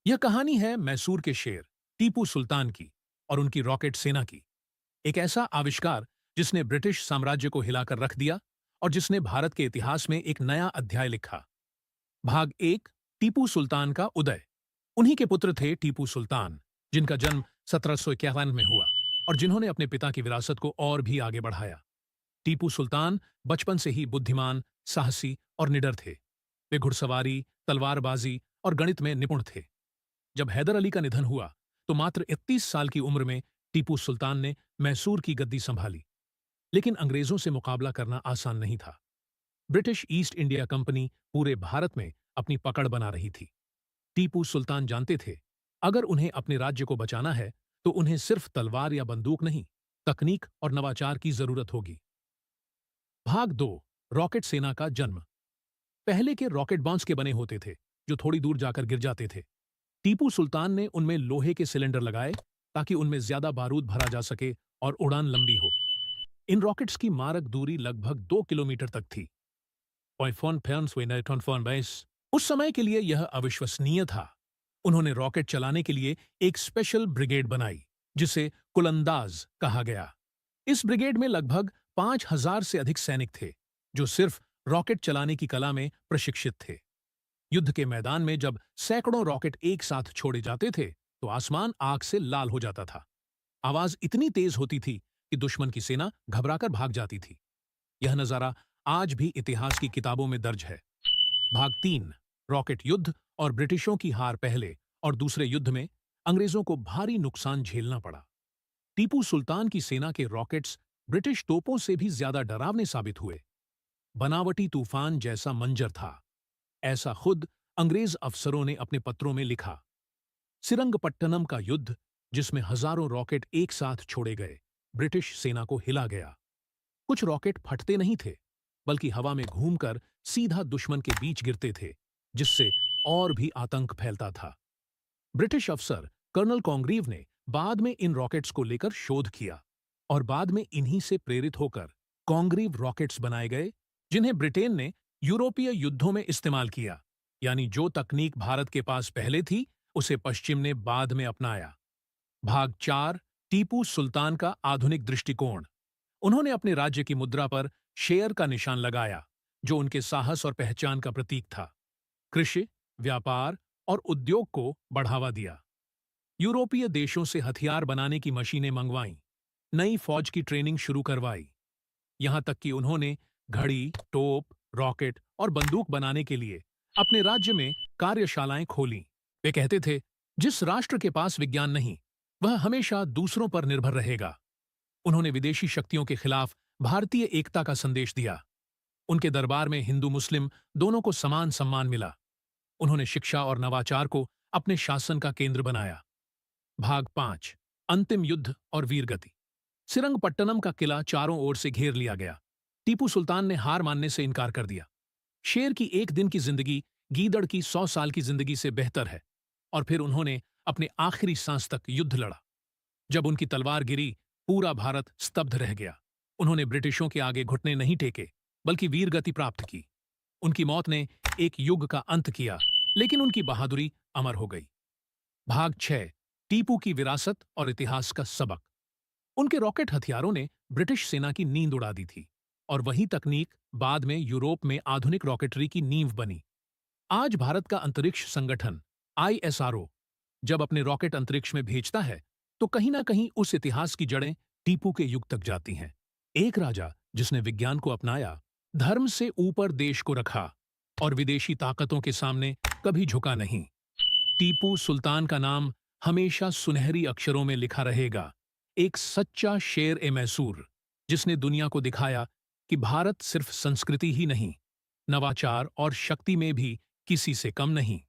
यह कहानी है मैसूर के शेर टीपू सुल्तान की और उनकी रॉकेट सेना की। एक ऐसा आविष्कार जिसने ब्रिटिश साम्राज्य को हिलाकर रख दिया और जिसने भारत के इतिहास में एक नया अध्याय लिखा। भाग एक, टीपू सुल्तान का उदय। उन्हीं के पुत्र थे टीपू सुल्तान, जिनका जन्म 1751 में हुआ और जिन्होंने अपने पिता की विरासत को और भी आगे बढ़ाया। टीपू सुल्तान बचपन से ही बुद्धिमान, साहसी और निडर थे। वे घुड़सवारी, तलवारबाजी और गणित में निपुण थे। जब हैदर अली का निधन हुआ तो मात्र 31 साल की उम्र में टीपू सुल्तान ने मैसूर की गद्दी संभाली। लेकिन अंग्रेजों से मुकाबला करना आसान नहीं था। ब्रिटिश ईस्ट इंडिया कंपनी पूरे भारत में अपनी पकड़ बना रही थी। टीपू सुल्तान जानते थे, अगर उन्हें अपने राज्य को बचाना है तो उन्हें सिर्फ तलवार या बंदूक नहीं, तकनीक और नवाचार की जरूरत होगी। भाग दो, रॉकेट सेना का जन्म। पहले के रॉकेट बांस के बने होते थे जो थोड़ी दूर जाकर गिर जाते थे। टीपू सुल्तान ने उनमें लोहे के सिलेंडर लगाए ताकि उनमें ज्यादा बारूद भरा जा सके और उड़ान लंबी हो। इन रॉकेट्स की मारक दूरी लगभग 2 किलोमीटर तक थी। उस समय के लिए यह अविश्वसनीय था। उन्होंने रॉकेट चलाने के लिए एक स्पेशल ब्रिगेड बनाई जिसे कुलंदाज कहा गया। इस ब्रिगेड में लगभग 5,000 से अधिक सैनिक थे जो सिर्फ रॉकेट चलाने की कला में प्रशिक्षित थे। युद्ध के मैदान में जब सैकड़ों रॉकेट एक साथ छोड़े जाते थे तो आसमान आग से लाल हो जाता था। आवाज इतनी तेज होती थी कि दुश्मन की सेना घबराकर भाग जाती थी। यह नजारा आज भी इतिहास की किताबों में दर्ज है। भाग तीन, रॉकेट युद्ध और ब्रिटिशों की हार। पहले और दूसरे युद्ध में अंग्रेजों को भारी नुकसान झेलना पड़ा। टीपू सुल्तान की सेना के रॉकेट्स ब्रिटिश तोपों से भी ज्यादा डरावने साबित हुए। बनावटी तूफान जैसा मंजर था, ऐसा खुद अंग्रेज अफसरों ने अपने पत्रों में लिखा। सिरंगपट्टनम का युद्ध, जिसमें हजारों रॉकेट एक साथ छोड़े गए, ब्रिटिश सेना को हिला गया। कुछ रॉकेट फटते नहीं थे, बल्कि हवा में घूमकर सीधा दुश्मन के बीच गिरते थे, जिससे और भी आतंक फैलता था। ब्रिटिश अफसर कर्नल कॉन्ग्रीव ने बाद में इन रॉकेट्स को लेकर शोध किया और बाद में इन्हीं से प्रेरित होकर कॉन्ग्रीव रॉकेट्स बनाए गए, जिन्हें ब्रिटेन ने यूरोपीय युद्धों में इस्तेमाल किया। यानी जो तकनीक भारत के पास पहले थी उसे पश्चिम ने बाद में अपनाया। भाग चार, टीपू सुल्तान का आधुनिक दृष्टिकोण। उन्होंने अपने राज्य की मुद्रा पर शेर का निशान लगाया, जो उनके साहस और पहचान का प्रतीक था। कृषि, व्यापार और उद्योग को बढ़ावा दिया। यूरोपीय देशों से हथियार बनाने की मशीनें मंगवाईं, नई फौज की ट्रेनिंग शुरू करवाई। यहां तक कि उन्होंने घड़ी, तोप, रॉकेट और बंदूक बनाने के लिए अपने राज्य में कार्यशालाएं खोलीं। वे कहते थे, जिस राष्ट्र के पास विज्ञान नहीं, वह हमेशा दूसरों पर निर्भर रहेगा। उन्होंने विदेशी शक्तियों के खिलाफ भारतीय एकता का संदेश दिया। उनके दरबार में हिंदू मुस्लिम दोनों को समान सम्मान मिला। उन्होंने शिक्षा और नवाचार को अपने शासन का केंद्र बनाया। भाग पांच, अंतिम युद्ध और वीरगति। सिरंगपट्टनम का किला चारों ओर से घेर लिया गया। टीपू सुल्तान ने हार मानने से इनकार कर दिया। शेर की एक दिन की जिंदगी गीदड़ की 100 साल की जिंदगी से बेहतर है। और फिर उन्होंने अपने आखिरी सांस तक युद्ध लड़ा। जब उनकी तलवार गिरी, पूरा भारत स्तब्ध रह गया। उन्होंने ब्रिटिशों के आगे घुटने नहीं टेके, बल्कि वीरगति प्राप्त की। उनकी मौत ने एक युग का अंत किया, लेकिन उनकी बहादुरी अमर हो गई। भाग 6, टीपू की विरासत और इतिहास का सबक। उनके रॉकेट हथियारों ने ब्रिटिश सेना की नींद उड़ा दी थी और वही तकनीक बाद में यूरोप में आधुनिक रॉकेटरी की नींव बनी। आज भारत का अंतरिक्ष संगठन ISRO जब अपने रॉकेट अंतरिक्ष में भेजता है तो कहीं ना कहीं उस इतिहास की जड़ें टीपू के युग तक जाती हैं। एक राजा जिसने विज्ञान को अपनाया, धर्म से ऊपर देश को रखा और विदेशी ताकतों के सामने कभी झुका नहीं। टीपू सुल्तान का नाम हमेशा सुनहरी अक्षरों में लिखा रहेगा। एक सच्चा शेर ए मैसूर, जिसने दुनिया को दिखाया कि भारत सिर्फ संस्कृति ही नहीं, नवाचार और शक्ति में भी किसी से कम नहीं।